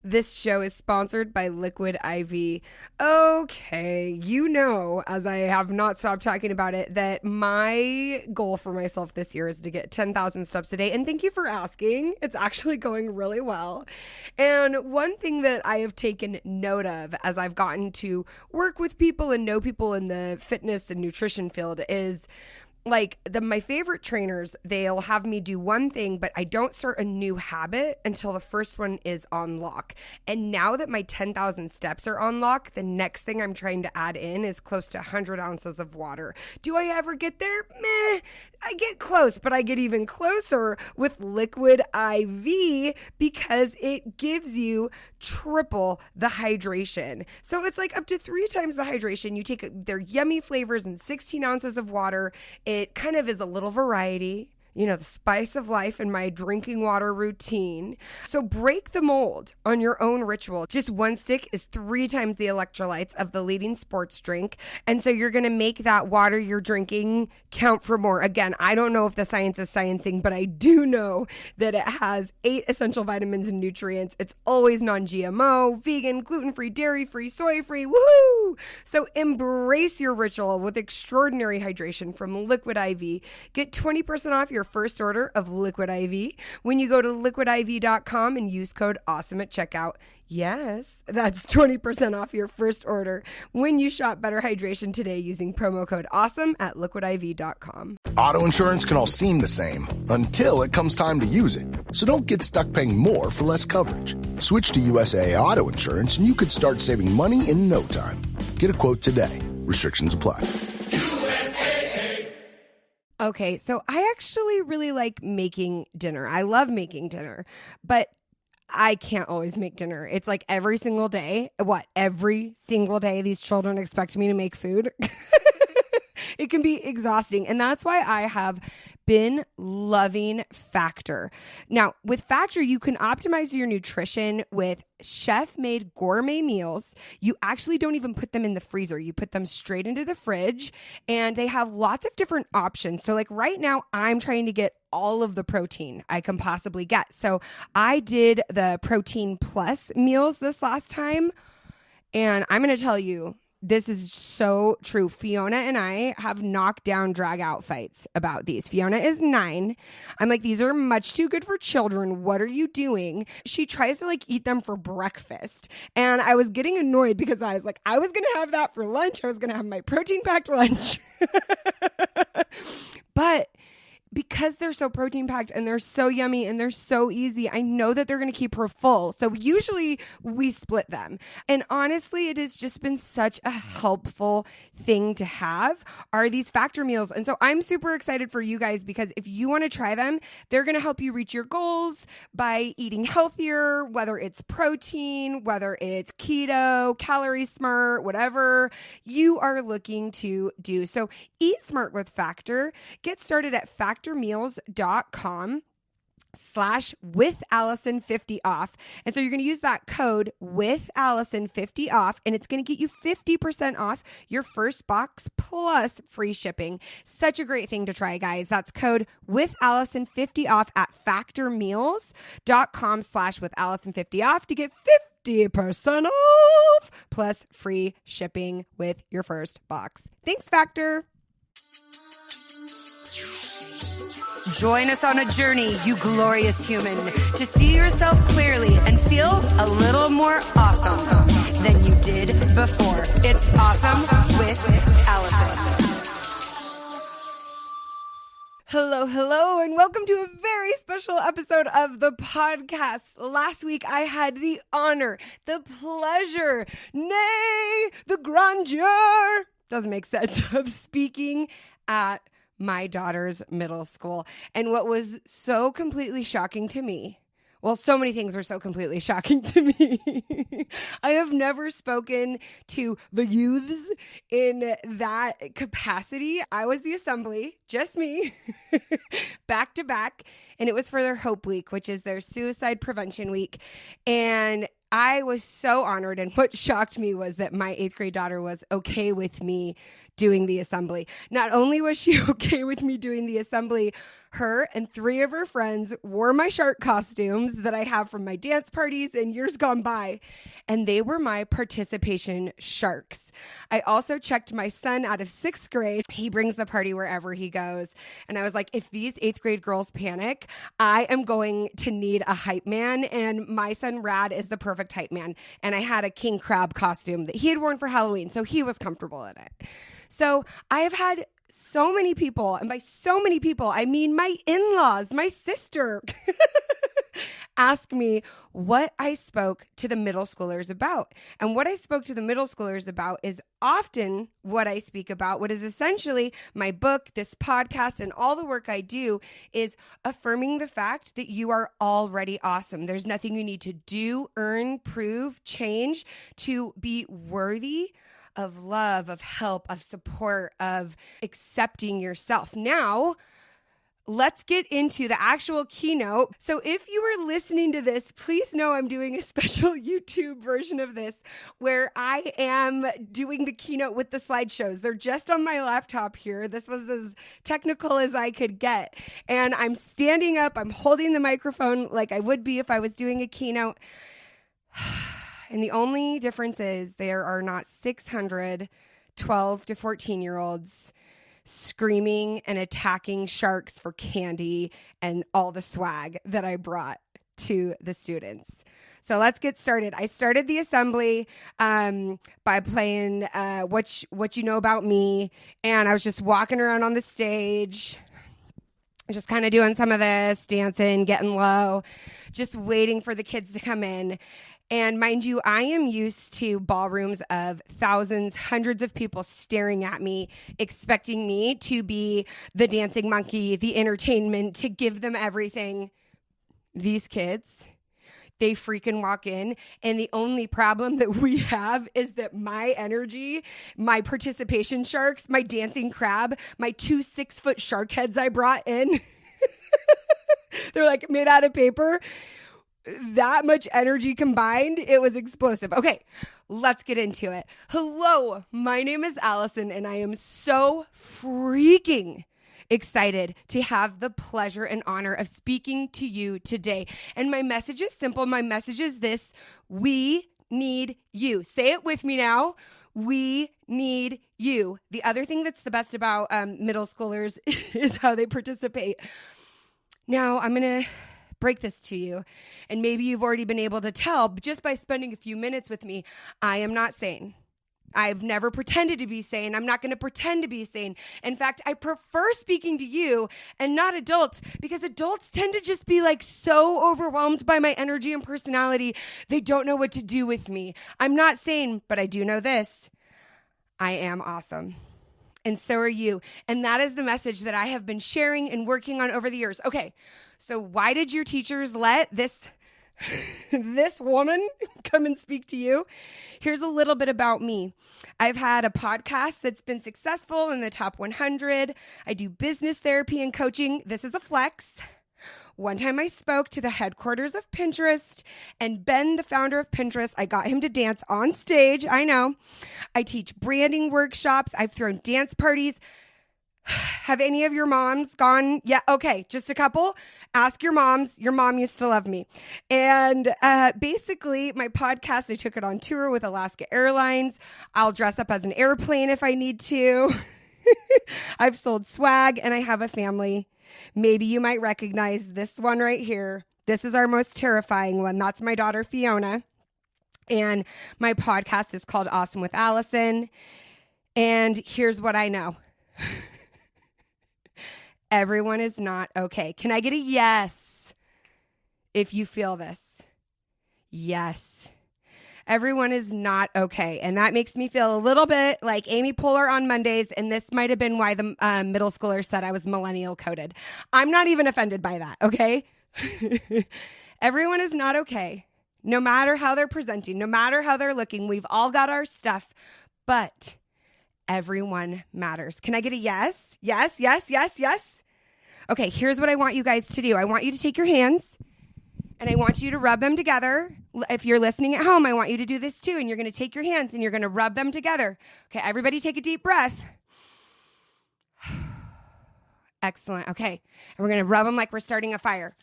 This show is sponsored by Liquid IV. Okay, you know, as I have not stopped talking about it, that my goal for myself this year is to get 10,000 steps a day. And thank you for asking. It's actually going really well. And one thing that I have taken note of as I've gotten to work with people and know people in the fitness and nutrition field is like my favorite trainers, they'll have me do one thing, but I don't start a new habit until the first one is on lock. And now that my 10,000 steps are on lock, the next thing I'm trying to add in is close to 100 ounces of water. Do I ever get there? Meh. I get close, but I get even closer with Liquid IV because it gives you triple the hydration. So it's like up to 3 times the hydration. You take their yummy flavors and 16 ounces of water. It kind of is a little variety, you know, the spice of life in my drinking water routine. So break the mold on your own ritual. Just one stick is 3 times the electrolytes of the leading sports drink. And so you're going to make that water you're drinking count for more. Again, I don't know if the science is sciencing, but I do know that it has 8 essential vitamins and nutrients. It's always non-GMO, vegan, gluten-free, dairy-free, soy-free. Woohoo! So embrace your ritual with extraordinary hydration from Liquid IV. Get 20% off your first order of Liquid IV when you go to liquidiv.com and use code AWESOME at checkout. Yes, that's 20% off your first order when you shop Better Hydration today using promo code AWESOME at liquidiv.com. Auto insurance can all seem the same until it comes time to use it. So don't get stuck paying more for less coverage. Switch to USAA Auto Insurance and you could start saving money in no time. Get a quote today. Restrictions apply. Okay, so I actually really like making dinner. I love making dinner, but I can't always make dinner. It's like every single day. Every single day these children expect me to make food? It can be exhausting. And that's why I have been loving Factor. Now, with Factor, you can optimize your nutrition with chef-made gourmet meals. You actually don't even put them in the freezer. You put them straight into the fridge, and they have lots of different options. So like right now, I'm trying to get all of the protein I can possibly get. So I did the Protein Plus meals this last time, and I'm going to tell you, this is so true. Fiona and I have knocked down drag out fights about these. Fiona is 9. I'm like, these are much too good for children. What are you doing? She tries to like eat them for breakfast. And I was getting annoyed because I was like, I was going to have that for lunch. I was going to have my protein packed lunch. But because they're so protein packed and they're so yummy and they're so easy, I know that they're going to keep her full. So usually we split them. And honestly, it has just been such a helpful thing to have are these Factor meals. And so I'm super excited for you guys because if you want to try them, they're going to help you reach your goals by eating healthier, whether it's protein, whether it's keto, calorie smart, whatever you are looking to do. So eat smart with Factor. Get started at factormeals.com/withallison50 off. And so you're going to use that code withallison50 off, and it's going to get you 50% off your first box plus free shipping. Such a great thing to try, guys. That's code withallison50 off at factormeals.com/withallison50 off to get 50% off plus free shipping with your first box. Thanks, Factor. Join us on a journey, you glorious human, to see yourself clearly and feel a little more awesome than you did before. It's Awesome with Alison. Hello, and welcome to a very special episode of the podcast. Last week, I had the honor, the pleasure, nay, the grandeur, doesn't make sense, of speaking at my daughter's middle school. And what was so completely shocking to me, well, so many things were so completely shocking to me. I have never spoken to the youths in that capacity. I was the assembly, just me, back to back. And it was for their Hope Week, which is their suicide prevention week. And I was so honored. And what shocked me was that my 8th grade daughter was okay with me doing the assembly. Not only was she okay with me doing the assembly, her and 3 of her friends wore my shark costumes that I have from my dance parties and years gone by, and they were my participation sharks. I also checked my son out of 6th grade. He brings the party wherever he goes. And I was like, if these 8th grade girls panic, I am going to need a hype man. And my son Rad is the perfect hype man. And I had a king crab costume that he had worn for Halloween, so he was comfortable in it. So I have had so many people, and by so many people, I mean my in-laws, my sister, ask me what I spoke to the middle schoolers about. And what I spoke to the middle schoolers about is often what I speak about, what is essentially my book, this podcast, and all the work I do is affirming the fact that you are already awesome. There's nothing you need to do, earn, prove, change to be worthy of love, of help, of support, of accepting yourself. Now, let's get into the actual keynote. So if you are listening to this, please know I'm doing a special YouTube version of this where I am doing the keynote with the slideshows. They're just on my laptop here. This was as technical as I could get. And I'm standing up, I'm holding the microphone like I would be if I was doing a keynote. And the only difference is there are not 600 12 to 14-year-olds screaming and attacking sharks for candy and all the swag that I brought to the students. So let's get started. I started the assembly by playing What You Know About Me, and I was just walking around on the stage, just kind of doing some of this, dancing, getting low, just waiting for the kids to come in. And mind you, I am used to ballrooms of thousands, hundreds of people staring at me, expecting me to be the dancing monkey, the entertainment, to give them everything. These kids, they freaking walk in, and the only problem that we have is that my energy, my participation sharks, my dancing crab, my 2 6-foot shark heads I brought in, they're like made out of paper. That much energy combined, it was explosive. Okay, let's get into it. Hello, my name is Allison, and I am so freaking excited to have the pleasure and honor of speaking to you today. And my message is simple. My message is this: we need you. Say it with me now. We need you. The other thing that's the best about middle schoolers is how they participate. Now, I'm going to break this to you, and maybe you've already been able to tell just by spending a few minutes with me. I am not sane. I've never pretended to be sane. I'm not going to pretend to be sane. In fact, I prefer speaking to you and not adults, because adults tend to just be like so overwhelmed by my energy and personality. They don't know what to do with me. I'm not sane, but I do know this: I am awesome. And so are you. And that is the message that I have been sharing and working on over the years. Okay, so why did your teachers let this woman come and speak to you? Here's a little bit about me. I've had a podcast that's been successful in the top 100. I do business therapy and coaching. This is a flex. One time I spoke to the headquarters of Pinterest, and Ben, the founder of Pinterest, I got him to dance on stage. I know. I teach branding workshops. I've thrown dance parties. Have any of your moms gone? Yeah. Okay. Just a couple. Ask your moms. Your mom used to love me. And basically my podcast, I took it on tour with Alaska Airlines. I'll dress up as an airplane if I need to. I've sold swag, and I have a family. Maybe you might recognize this one right here. This is our most terrifying one. That's my daughter, Fiona. And my podcast is called Awesome With Alison. And here's what I know. Everyone is not okay. Can I get a yes if you feel this? Yes. Everyone is not okay. And that makes me feel a little bit like Amy Poehler on Mondays. And this might have been why the middle schooler said I was millennial coded. I'm not even offended by that, okay? Everyone is not okay. No matter how they're presenting, no matter how they're looking, we've all got our stuff, but everyone matters. Can I get a yes? Yes, yes, yes, yes. Okay, here's what I want you guys to do. I want you to take your hands, and I want you to rub them together. If you're listening at home, I want you to do this too. And you're going to take your hands and you're going to rub them together. Okay, everybody take a deep breath. Excellent. Okay. And we're going to rub them like we're starting a fire.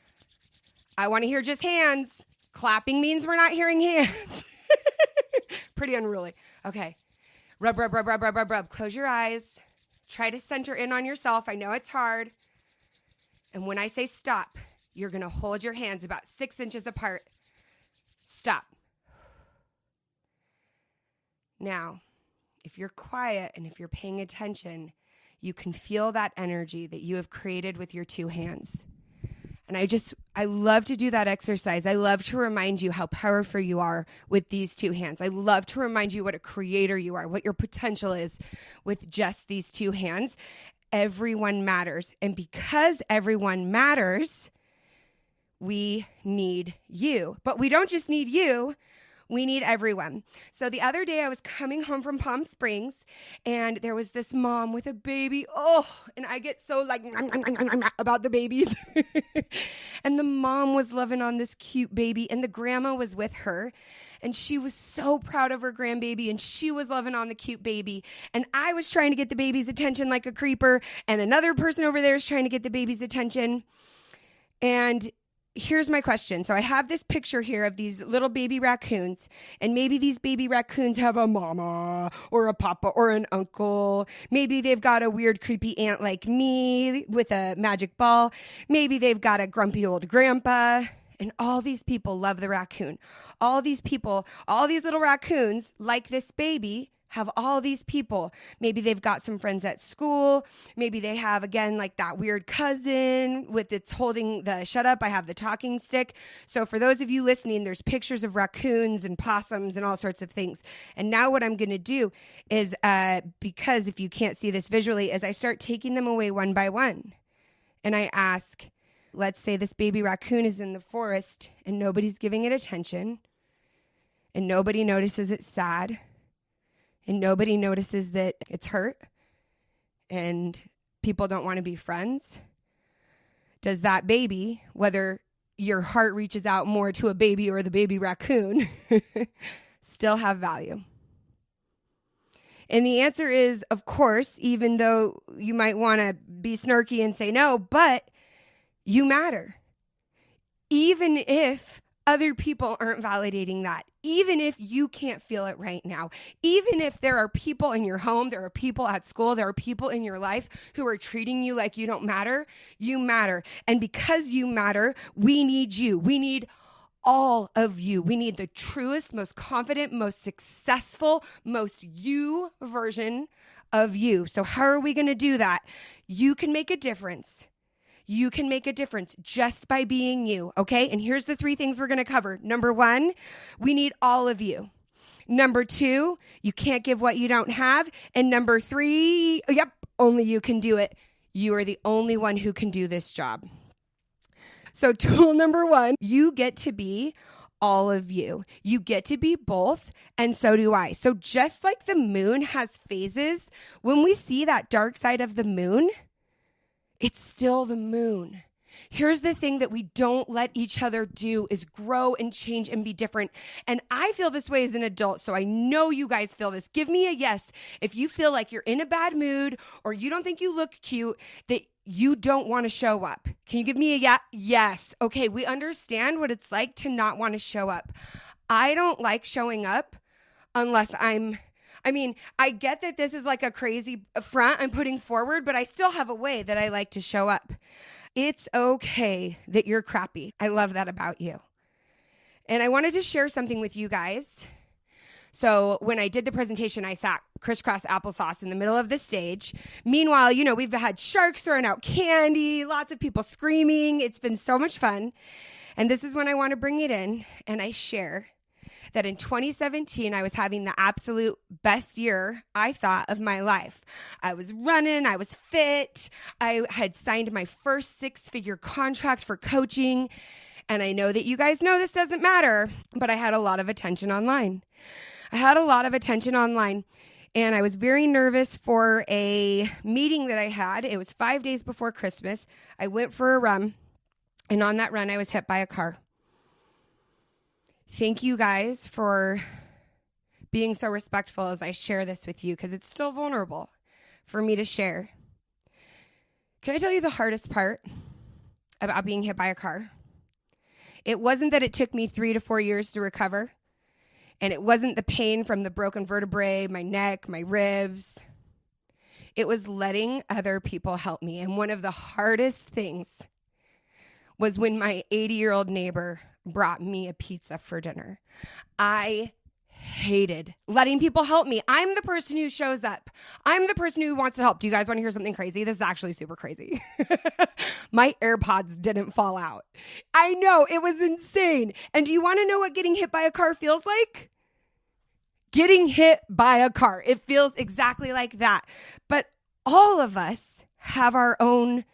I want to hear just hands. Clapping means we're not hearing hands. Pretty unruly. Okay. Rub, rub, rub, rub, rub, rub, rub. Close your eyes. Try to center in on yourself. I know it's hard. And when I say stop, you're going to hold your hands about 6 inches apart. Stop. Now, if you're quiet and if you're paying attention, you can feel that energy that you have created with your two hands. And I love to do that exercise. I love to remind you how powerful you are with these two hands. I love to remind you what a creator you are, what your potential is with just these two hands. Everyone matters. And because everyone matters, we need you. But we don't just need you. We need everyone. So the other day I was coming home from Palm Springs and there was this mom with a baby. Oh, and I get so like about the babies. And the mom was loving on this cute baby and the grandma was with her. And she was so proud of her grandbaby and she was loving on the cute baby. And I was trying to get the baby's attention like a creeper. And another person over there is trying to get the baby's attention. And here's my question. So I have this picture here of these little baby raccoons, and maybe these baby raccoons have a mama or a papa or an uncle. Maybe they've got a weird, creepy aunt like me with a magic ball. Maybe they've got a grumpy old grandpa. And all these people love the raccoon. All these people, all these little raccoons, like this baby, have all these people. Maybe they've got some friends at school. Maybe they have, again, like that weird cousin with it's holding the shut up, I have the talking stick. So for those of you listening, there's pictures of raccoons and possums and all sorts of things. And now what I'm going to do is, because if you can't see this visually, is I start taking them away one by one. And I ask, let's say this baby raccoon is in the forest and nobody's giving it attention and nobody notices it's sad. And nobody notices that it's hurt and people don't want to be friends. Does that baby, whether your heart reaches out more to a baby or the baby raccoon, still have value? And the answer is, of course, even though you might want to be snarky and say no, but you matter. Even if other people aren't validating that, even if you can't feel it right now, even if there are people in your home, there are people at school, there are people in your life who are treating you like you don't matter, you matter. And because you matter, we need you. We need all of you. We need the truest, most confident, most successful, most you version of you. So how are we going to do that? You can make a difference. You can make a difference just by being you, okay? And here's the 3 things we're going to cover. Number 1, we need all of you. Number 2, you can't give what you don't have. And number 3, only you can do it. You are the only one who can do this job. So tool number 1, you get to be all of you. You get to be both, and so do I. So just like the moon has phases, when we see that dark side of the moon, it's still the moon. Here's the thing that we don't let each other do is grow and change and be different. And I feel this way as an adult, so I know you guys feel this. Give me a yes if you feel like you're in a bad mood or you don't think you look cute, that you don't want to show up. Can you give me a yes? Okay, we understand what it's like to not want to show up. I don't like showing up unless I get that this is like a crazy front I'm putting forward, but I still have a way that I like to show up. It's okay that you're crappy. I love that about you. And I wanted to share something with you guys. So when I did the presentation, I sat crisscross applesauce in the middle of the stage. Meanwhile, we've had sharks throwing out candy, lots of people screaming. It's been so much fun. And this is when I want to bring it in and I share that in 2017, I was having the absolute best year, I thought, of my life. I was running, I was fit, I had signed my first 6-figure contract for coaching, and I know that you guys know this doesn't matter, but I had a lot of attention online. And I was very nervous for a meeting that I had. It was 5 days before Christmas. I went for a run, and on that run, I was hit by a car. Thank you guys for being so respectful as I share this with you, because it's still vulnerable for me to share. Can I tell you the hardest part about being hit by a car? It wasn't that it took me 3 to 4 years to recover. And it wasn't the pain from the broken vertebrae, my neck, my ribs. It was letting other people help me. And one of the hardest things was when my 80-year-old neighbor brought me a pizza for dinner. I hated letting people help me. I'm the person who shows up. I'm the person who wants to help. Do you guys want to hear something crazy? This is actually super crazy. My AirPods didn't fall out. I know, it was insane. And do you want to know what getting hit by a car feels like? Getting hit by a car. It feels exactly like that. But all of us have our own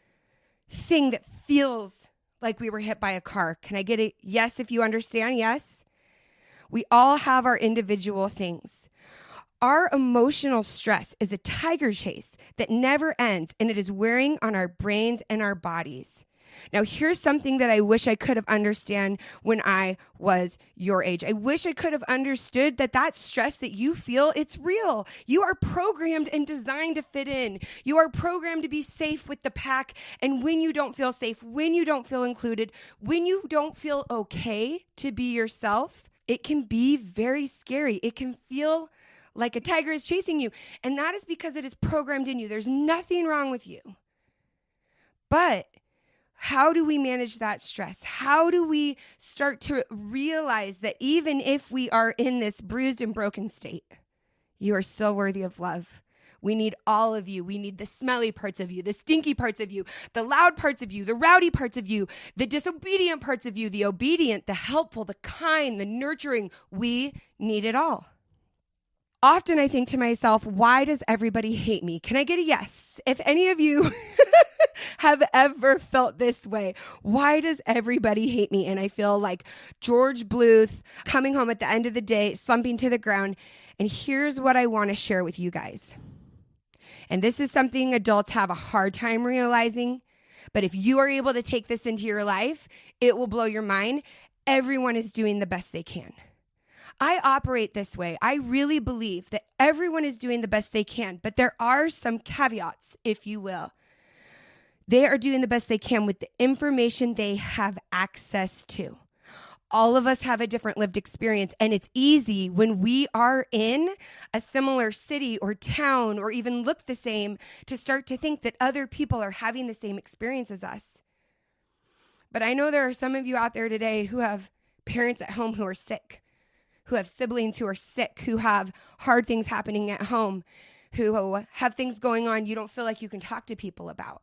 thing that feels like we were hit by a car. Can I get a yes if you understand? Yes. We all have our individual things. Our emotional stress is a tiger chase that never ends, and it is wearing on our brains and our bodies. Now, here's something that I wish I could have understood when I was your age. I wish I could have understood that stress that you feel, it's real. You are programmed and designed to fit in. You are programmed to be safe with the pack. And when you don't feel safe, when you don't feel included, when you don't feel okay to be yourself, it can be very scary. It can feel like a tiger is chasing you. And that is because it is programmed in you. There's nothing wrong with you. But how do we manage that stress? How do we start to realize that even if we are in this bruised and broken state, you are still worthy of love? We need all of you. We need the smelly parts of you, the stinky parts of you, the loud parts of you, the rowdy parts of you, the disobedient parts of you, the obedient, the helpful, the kind, the nurturing. We need it all. Often I think to myself, why does everybody hate me? Can I get a yes? If any of you have ever felt this way, why does everybody hate me? And I feel like George Bluth coming home at the end of the day, slumping to the ground. And here's what I want to share with you guys. And this is something adults have a hard time realizing. But if you are able to take this into your life, it will blow your mind. Everyone is doing the best they can. I operate this way. I really believe that everyone is doing the best they can, but there are some caveats, if you will. They are doing the best they can with the information they have access to. All of us have a different lived experience, and it's easy when we are in a similar city or town or even look the same to start to think that other people are having the same experience as us. But I know there are some of you out there today who have parents at home who are sick, who have siblings who are sick, who have hard things happening at home, who have things going on you don't feel like you can talk to people about.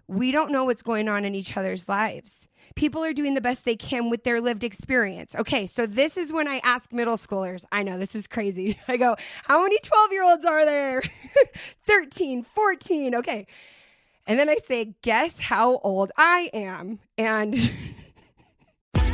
We don't know what's going on in each other's lives. People are doing the best they can with their lived experience. Okay, so this is when I ask middle schoolers. I know, this is crazy. I go, how many 12-year-olds are there? 13, 14, okay. And then I say, guess how old I am? And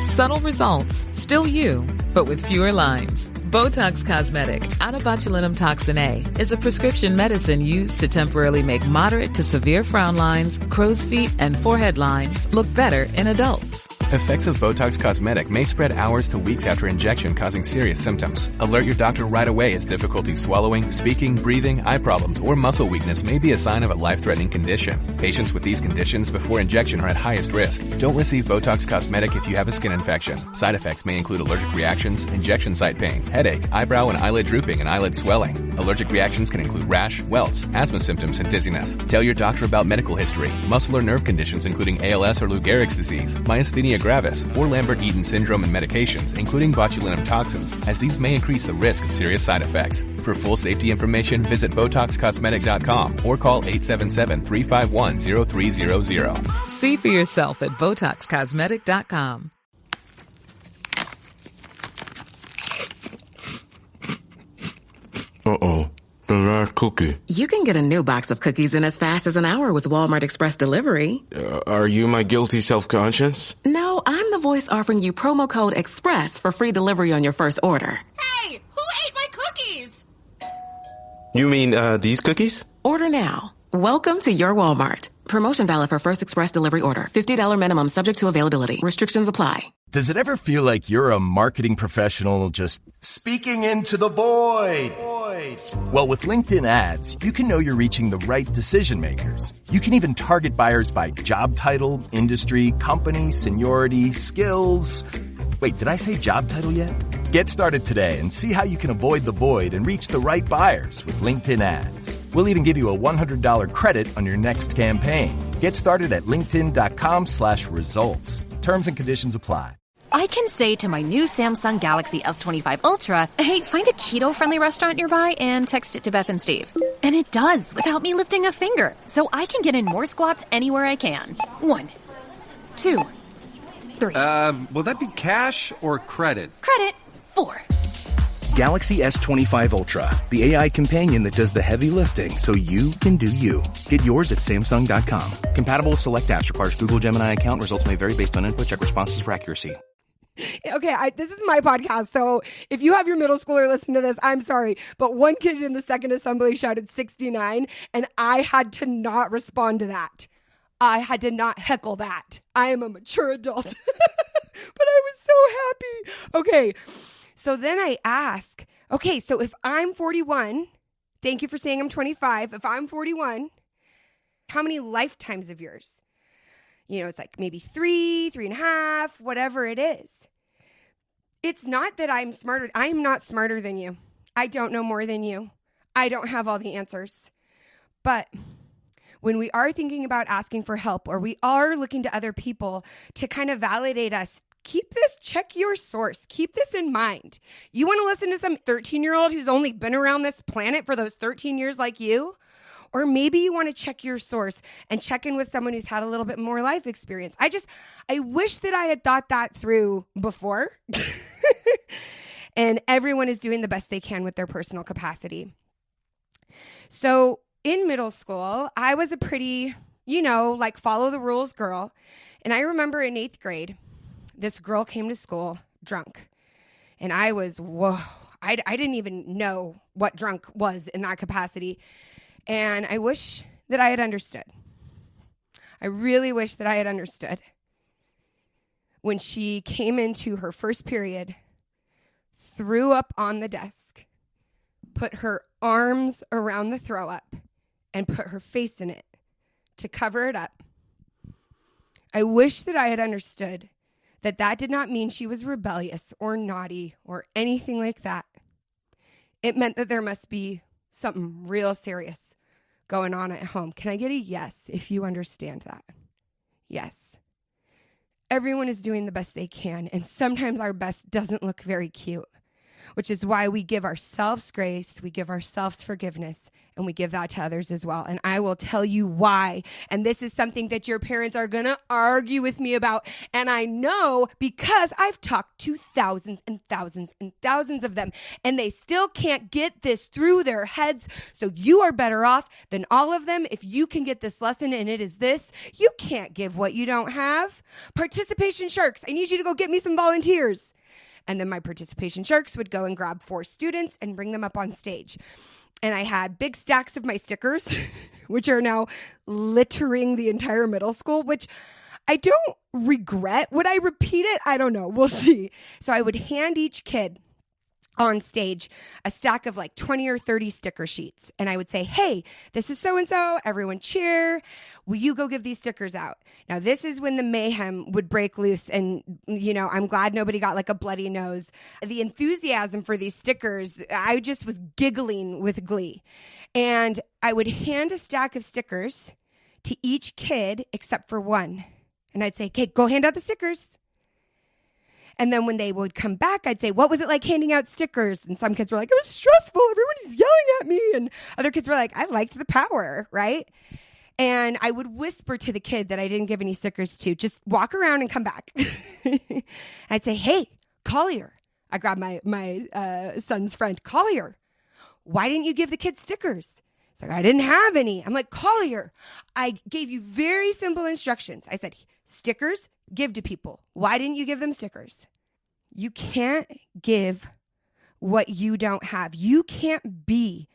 subtle results, still you, but with fewer lines. Botox Cosmetic, out of botulinum toxin A, is a prescription medicine used to temporarily make moderate to severe frown lines, crow's feet, and forehead lines look better in adults. Effects of Botox Cosmetic may spread hours to weeks after injection, causing serious symptoms. Alert your doctor right away as difficulty swallowing, speaking, breathing, eye problems, or muscle weakness may be a sign of a life-threatening condition. Patients with these conditions before injection are at highest risk. Don't receive Botox Cosmetic if you have a skin infection. Side effects may include allergic reactions, injection site pain, headache, eyebrow and eyelid drooping, and eyelid swelling. Allergic reactions can include rash, welts, asthma symptoms, and dizziness. Tell your doctor about medical history, muscle or nerve conditions including ALS or Lou Gehrig's disease, myasthenia gravis, or Lambert-Eaton syndrome, and medications, including botulinum toxins, as these may increase the risk of serious side effects. For full safety information, visit BotoxCosmetic.com or call 877-351-0300. See for yourself at BotoxCosmetic.com. Uh-oh. The last cookie. You can get a new box of cookies in as fast as an hour with Walmart Express Delivery. Are you my guilty self-conscience? No, I'm the voice offering you promo code EXPRESS for free delivery on your first order. Hey, who ate my cookies? You mean, these cookies? Order now. Welcome to your Walmart. Promotion valid for first express delivery order. $50 minimum subject to availability. Restrictions apply. Does it ever feel like you're a marketing professional just speaking into the void? Well, with LinkedIn ads, you can know you're reaching the right decision makers. You can even target buyers by job title, industry, company, seniority, skills. Wait, did I say job title yet? Get started today and see how you can avoid the void and reach the right buyers with LinkedIn ads. We'll even give you a $100 credit on your next campaign. Get started at linkedin.com/results. Terms and conditions apply. I can say to my new Samsung Galaxy S25 Ultra, hey, find a keto-friendly restaurant nearby and text it to Beth and Steve. And it does without me lifting a finger. So I can get in more squats anywhere I can. 1, 2, 3. Will that be cash or credit? Credit. 4. Galaxy S25 Ultra, the AI companion that does the heavy lifting so you can do you. Get yours at Samsung.com. Compatible with select apps. Requires Google Gemini account. Results may vary based on input. Check responses for accuracy. Okay, this is my podcast, so if you have your middle schooler listen to this, I'm sorry, but one kid in the second assembly shouted 69, and I had to not respond to that. I had to not heckle that. I am a mature adult. But I was so happy. Okay, so then I ask, okay, so if I'm 41, thank you for saying I'm 25. If I'm 41, how many lifetimes of yours? You know, it's like maybe 3, 3.5, whatever it is. It's not that I'm smarter. I'm not smarter than you. I don't know more than you. I don't have all the answers. But when we are thinking about asking for help, or we are looking to other people to kind of validate us, check your source. Keep this in mind. You want to listen to some 13-year-old who's only been around this planet for those 13 years like you? Or maybe you want to check your source and check in with someone who's had a little bit more life experience. I wish that I had thought that through before. And everyone is doing the best they can with their personal capacity. So in middle school, I was a pretty, follow the rules girl. And I remember in 8th grade, this girl came to school drunk. And I was, whoa, I didn't even know what drunk was in that capacity. And I wish that I had understood. I really wish that I had understood. When she came into her first period, threw up on the desk, put her arms around the throw up, and put her face in it to cover it up. I wish that I had understood that that did not mean she was rebellious or naughty or anything like that. It meant that there must be something real serious going on at home. Can I get a yes if you understand that? Yes. Everyone is doing the best they can, and sometimes our best doesn't look very cute, which is why we give ourselves grace, we give ourselves forgiveness, and we give that to others as well. And I will tell you why. And this is something that your parents are going to argue with me about. And I know because I've talked to thousands and thousands and thousands of them, and they still can't get this through their heads. So you are better off than all of them if you can get this lesson, and it is this: you can't give what you don't have. Participation sharks, I need you to go get me some volunteers. And then my participation sharks would go and grab 4 students and bring them up on stage. And I had big stacks of my stickers, which are now littering the entire middle school, which I don't regret. Would I repeat it? I don't know. We'll see. So I would hand each kid on stage a stack of like 20 or 30 sticker sheets. And I would say, hey, this is so-and-so, everyone cheer. Will you go give these stickers out? Now, this is when the mayhem would break loose. And, I'm glad nobody got like a bloody nose. The enthusiasm for these stickers, I just was giggling with glee. And I would hand a stack of stickers to each kid except for one. And I'd say, okay, go hand out the stickers. And then when they would come back, I'd say, what was it like handing out stickers? And some kids were like, it was stressful. Everybody's yelling at me. And other kids were like, I liked the power, right? And I would whisper to the kid that I didn't give any stickers to, just walk around and come back. I'd say, hey, Collier. I grabbed my son's friend, Collier. Why didn't you give the kids stickers? He's like, I didn't have any. I'm like, Collier, I gave you very simple instructions. I said, stickers, give to people. Why didn't you give them stickers? You can't give what you don't have. You can't be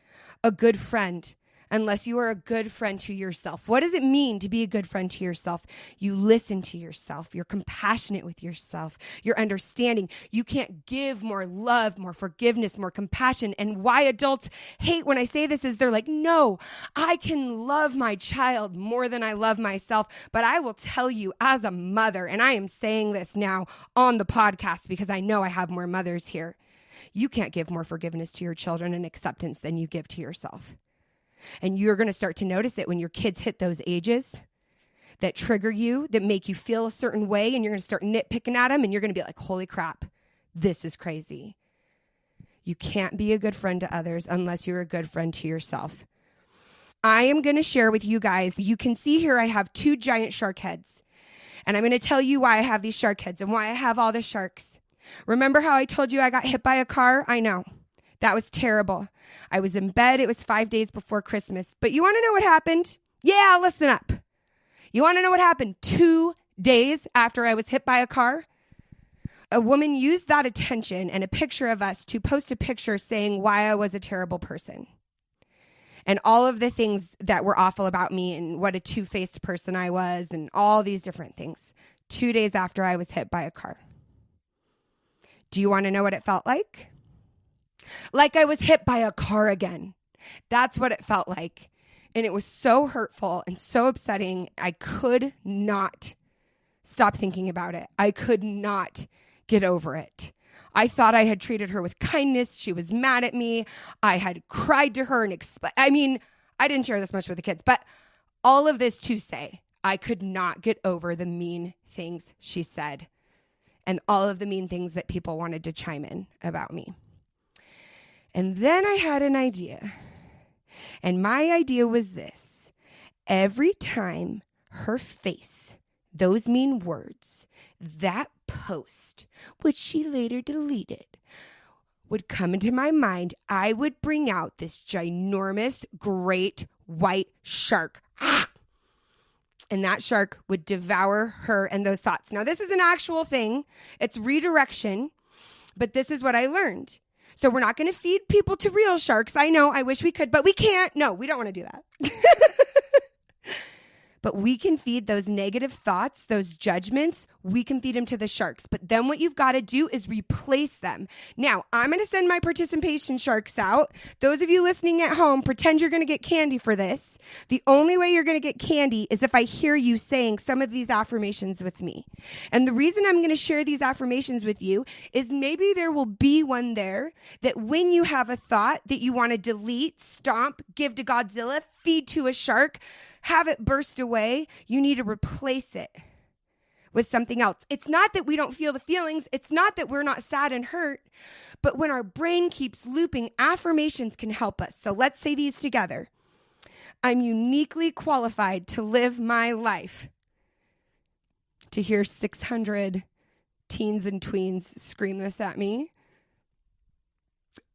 a good friend unless you are a good friend to yourself. What does it mean to be a good friend to yourself? You listen to yourself. You're compassionate with yourself. You're understanding. You can't give more love, more forgiveness, more compassion. And why adults hate when I say this is they're like, no, I can love my child more than I love myself. But I will tell you as a mother, and I am saying this now on the podcast because I know I have more mothers here. You can't give more forgiveness to your children and acceptance than you give to yourself. And you're going to start to notice it when your kids hit those ages that trigger you, that make you feel a certain way, and you're going to start nitpicking at them, and you're going to be like, holy crap, this is crazy. You can't be a good friend to others unless you're a good friend to yourself. I am going to share with you guys, you can see here I have 2 giant shark heads. And I'm going to tell you why I have these shark heads and why I have all the sharks. Remember how I told you I got hit by a car? I know. That was terrible. I was in bed. It was 5 days before Christmas. But you want to know what happened? Yeah, listen up. You want to know what happened 2 days after I was hit by a car? A woman used that attention and a picture of us to post a picture saying why I was a terrible person. And all of the things that were awful about me and what a two-faced person I was and all these different things 2 days after I was hit by a car. Do you want to know what it felt like? Like I was hit by a car again. That's what it felt like. And it was so hurtful and so upsetting. I could not stop thinking about it. I could not get over it. I thought I had treated her with kindness. She was mad at me. I had cried to her and I didn't share this much with the kids, but all of this to say, I could not get over the mean things she said and all of the mean things that people wanted to chime in about me. And then I had an idea. And my idea was this. Every time her face, those mean words, that post, which she later deleted, would come into my mind, I would bring out this ginormous, great white shark. And that shark would devour her and those thoughts. Now, this is an actual thing. It's redirection, but this is what I learned. So we're not going to feed people to real sharks. I know, I wish we could, but we can't. No, we don't want to do that. But we can feed those negative thoughts, those judgments, we can feed them to the sharks. But then what you've got to do is replace them. Now, I'm going to send my participation sharks out. Those of you listening at home, pretend you're going to get candy for this. The only way you're going to get candy is if I hear you saying some of these affirmations with me. And the reason I'm going to share these affirmations with you is maybe there will be one there that when you have a thought that you want to delete, stomp, give to Godzilla, feed to a shark, have it burst away, you need to replace it with something else. It's not that we don't feel the feelings. It's not that we're not sad and hurt. But when our brain keeps looping, affirmations can help us. So let's say these together. I'm uniquely qualified to live my life. To hear 600 teens and tweens scream this at me,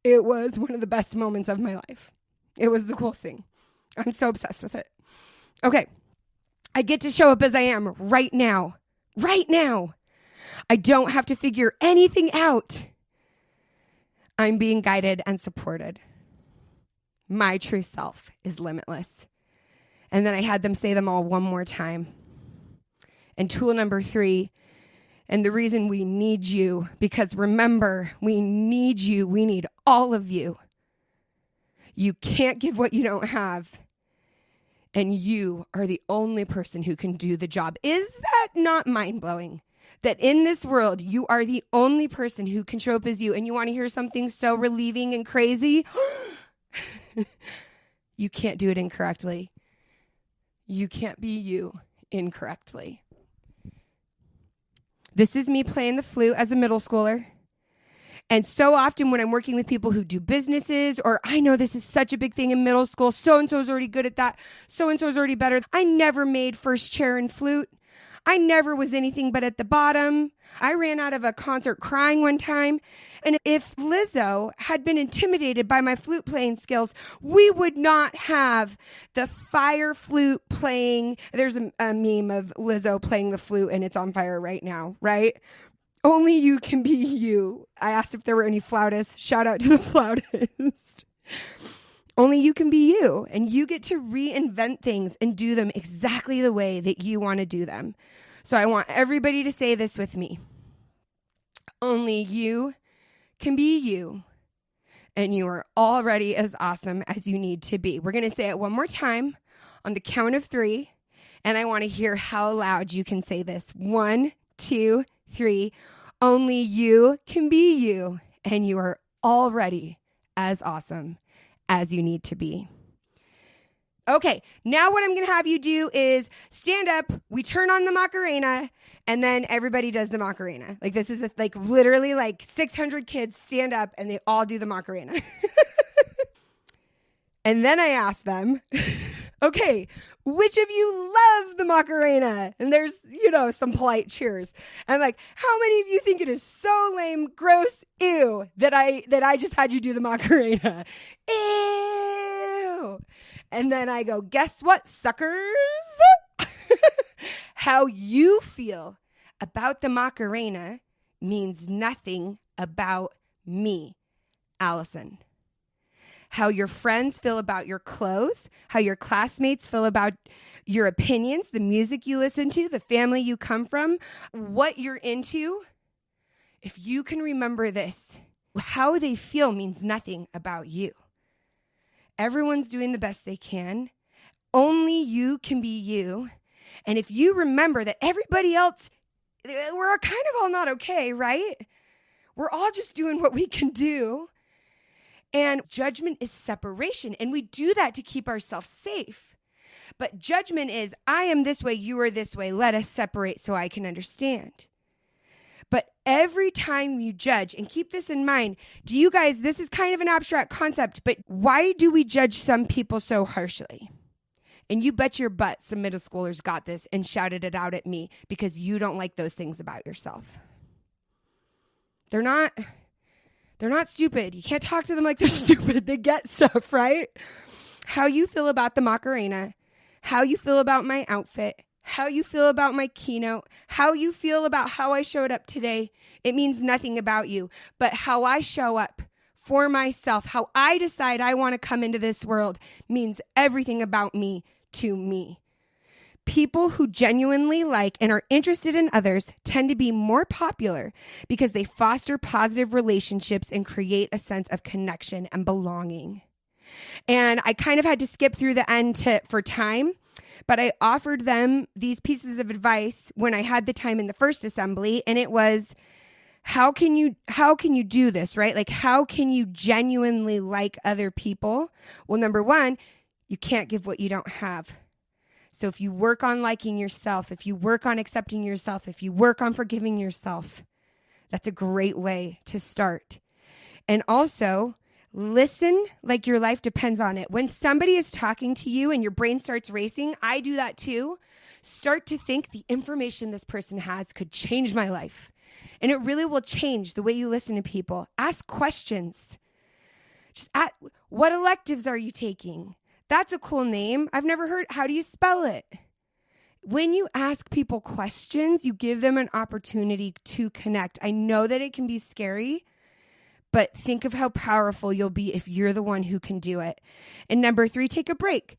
it was one of the best moments of my life. It was the coolest thing. I'm so obsessed with it. Okay, I get to show up as I am right now. Right now. I don't have to figure anything out. I'm being guided and supported. My true self is limitless. And then I had them say them all one more time. And tool number 3, and the reason we need you, because remember, we need you. We need all of you. You can't give what you don't have. And you are the only person who can do the job. Is that not mind-blowing? That in this world, you are the only person who can show up as you. And you want to hear something so relieving and crazy? You can't do it incorrectly. You can't be you incorrectly. This is me playing the flute as a middle schooler. And so often when I'm working with people who do businesses, or I know this is such a big thing in middle school, so-and-so is already good at that, so-and-so is already better. I never made first chair in flute. I never was anything but at the bottom. I ran out of a concert crying one time. And if Lizzo had been intimidated by my flute playing skills, we would not have the fire flute playing. There's a meme of Lizzo playing the flute and it's on fire right now, right? Only you can be you. I asked if there were any flautists. Shout out to the flautist. Only you can be you, and you get to reinvent things and do them exactly the way that you want to do them. So I want everybody to say this with me. Only you can be you, and you are already as awesome as you need to be. We're going to say it one more time on the count of 3, and I want to hear how loud you can say this. 1, 2, 3. Only you can be you, and you are already as awesome as you need to be. Okay, now what I'm going to have you do is stand up, we turn on the Macarena, and then everybody does the Macarena. Like this is literally like 600 kids stand up and they all do the Macarena. And then I ask them, okay, which of you love the Macarena? And there's, some polite cheers. And I'm like, how many of you think it is so lame, gross, ew, that I just had you do the Macarena? Ew. And then I go, guess what, suckers? How you feel about the Macarena means nothing about me, Allison. How your friends feel about your clothes, how your classmates feel about your opinions, the music you listen to, the family you come from, what you're into. If you can remember this, how they feel means nothing about you. Everyone's doing the best they can. Only you can be you. And if you remember that everybody else, we're kind of all not okay, right? We're all just doing what we can do. And judgment is separation. And we do that to keep ourselves safe. But judgment is, I am this way, you are this way. Let us separate so I can understand. But every time you judge, and keep this in mind, do you guys, this is kind of an abstract concept, but why do we judge some people so harshly? And you bet your butt some middle schoolers got this and shouted it out at me because you don't like those things about yourself. They're not stupid. You can't talk to them like they're stupid. They get stuff, right? How you feel about the Macarena, how you feel about my outfit, how you feel about my keynote, how you feel about how I showed up today, it means nothing about you. But how I show up for myself, how I decide I want to come into this world means everything about me to me. People who genuinely like and are interested in others tend to be more popular because they foster positive relationships and create a sense of connection and belonging. And I kind of had to skip through the end for time, but I offered them these pieces of advice when I had the time in the first assembly, and it was, how can you do this, right? Like, how can you genuinely like other people? Well, number one, you can't give what you don't have. So if you work on liking yourself, if you work on accepting yourself, if you work on forgiving yourself, that's a great way to start. And also, listen like your life depends on it. When somebody is talking to you and your brain starts racing, I do that too. Start to think the information this person has could change my life. And it really will change the way you listen to people. Ask questions. What electives are you taking? That's a cool name. I've never heard. How do you spell it? When you ask people questions, you give them an opportunity to connect. I know that it can be scary, but think of how powerful you'll be if you're the one who can do it. And number 3, take a break.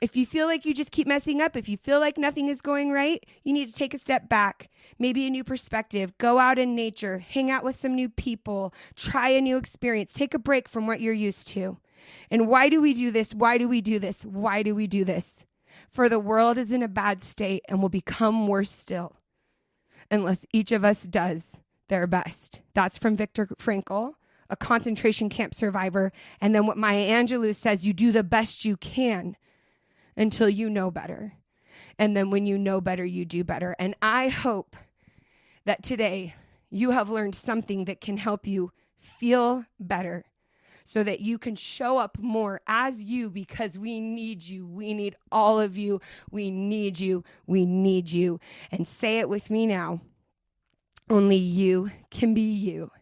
If you feel like you just keep messing up, if you feel like nothing is going right, you need to take a step back, maybe a new perspective, go out in nature, hang out with some new people, try a new experience, take a break from what you're used to. And why do we do this? Why do we do this? Why do we do this? For the world is in a bad state and will become worse still unless each of us does their best. That's from Viktor Frankl, a concentration camp survivor. And then what Maya Angelou says, you do the best you can until you know better. And then when you know better, you do better. And I hope that today you have learned something that can help you feel better, so that you can show up more as you, because we need you. We need all of you. We need you. We need you. And say it with me now. Only you can be you,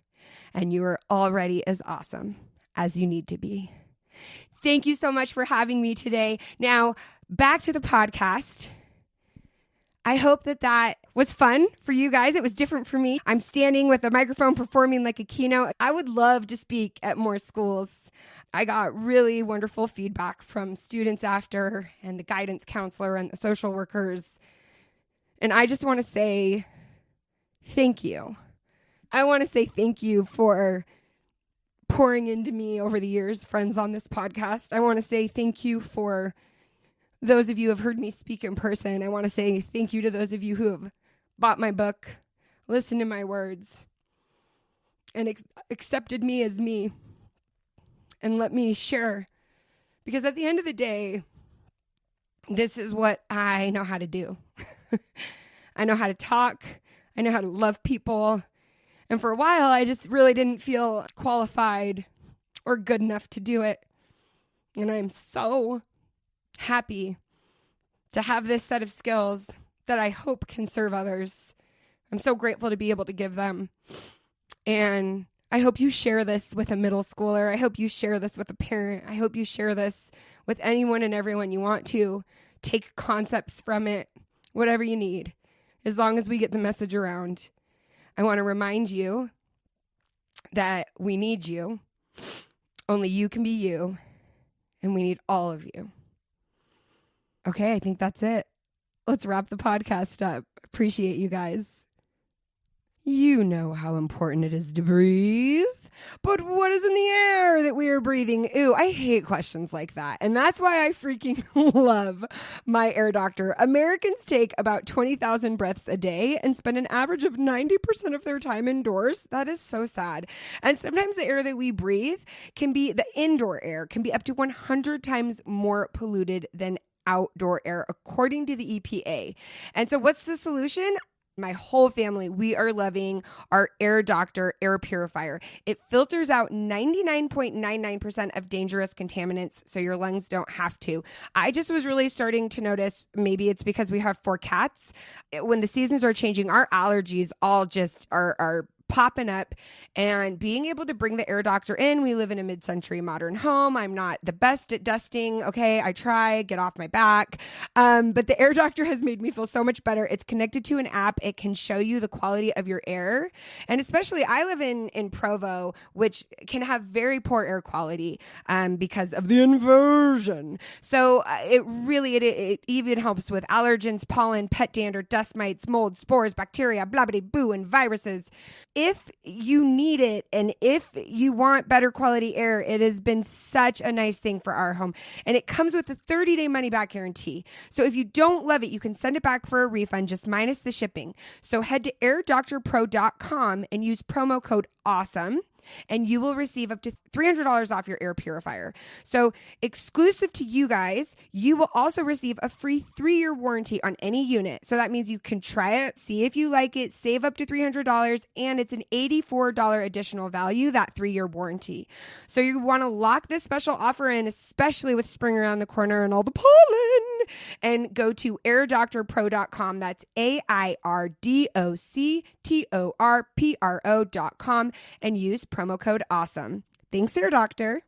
and you are already as awesome as you need to be. Thank you so much for having me today. Now, back to the podcast. I hope that was fun for you guys. It was different for me. I'm standing with a microphone performing like a keynote. I would love to speak at more schools. I got really wonderful feedback from students after, and the guidance counselor and the social workers. And I just want to say thank you. I want to say thank you for pouring into me over the years, friends on this podcast. I want to say thank you for those of you who have heard me speak in person. I want to say thank you to those of you who have bought my book, listened to my words, and accepted me as me, and let me share. Because at the end of the day, this is what I know how to do. I know how to talk. I know how to love people. And for a while, I just really didn't feel qualified or good enough to do it. And I'm so happy to have this set of skills that I hope can serve others. I'm so grateful to be able to give them. And I hope you share this with a middle schooler. I hope you share this with a parent. I hope you share this with anyone and everyone you want to. Take concepts from it, whatever you need, as long as we get the message around. I want to remind you that we need you. Only you can be you, and we need all of you. Okay, I think that's it. Let's wrap the podcast up. Appreciate you guys. You know how important it is to breathe. But what is in the air that we are breathing? Ooh, I hate questions like that. And that's why I freaking love my air doctor. Americans take about 20,000 breaths a day and spend an average of 90% of their time indoors. That is so sad. And sometimes the air that we breathe the indoor air can be up to 100 times more polluted than outdoor air, according to the EPA. And so what's the solution? My whole family, we are loving our Air Doctor air purifier. It filters out 99.99% of dangerous contaminants, so your lungs don't have to. I just was really starting to notice, maybe it's because we have 4 cats. When the seasons are changing, our allergies all just are popping up, and being able to bring the air doctor in. We live in a mid-century modern home. I'm not the best at dusting. Okay, I try, get off my back. But the air doctor has made me feel so much better. It's connected to an app. It can show you the quality of your air. And especially I live in Provo, which can have very poor air quality because of the inversion. So it even helps with allergens, pollen, pet dander, dust mites, mold, spores, bacteria, blah, blah, boo, and viruses. If you need it and if you want better quality air, it has been such a nice thing for our home. And it comes with a 30-day money-back guarantee. So if you don't love it, you can send it back for a refund, just minus the shipping. So head to airdoctorpro.com and use promo code AWESOME. And you will receive up to $300 off your air purifier. So exclusive to you guys, you will also receive a free 3-year warranty on any unit. So that means you can try it, see if you like it, save up to $300, and it's an $84 additional value, that 3-year warranty. So you want to lock this special offer in, especially with spring around the corner and all the pollen, and go to airdoctorpro.com. That's AIRDOCTORPRO.com and use promo code AWESOME. Thanks, Air Doctor.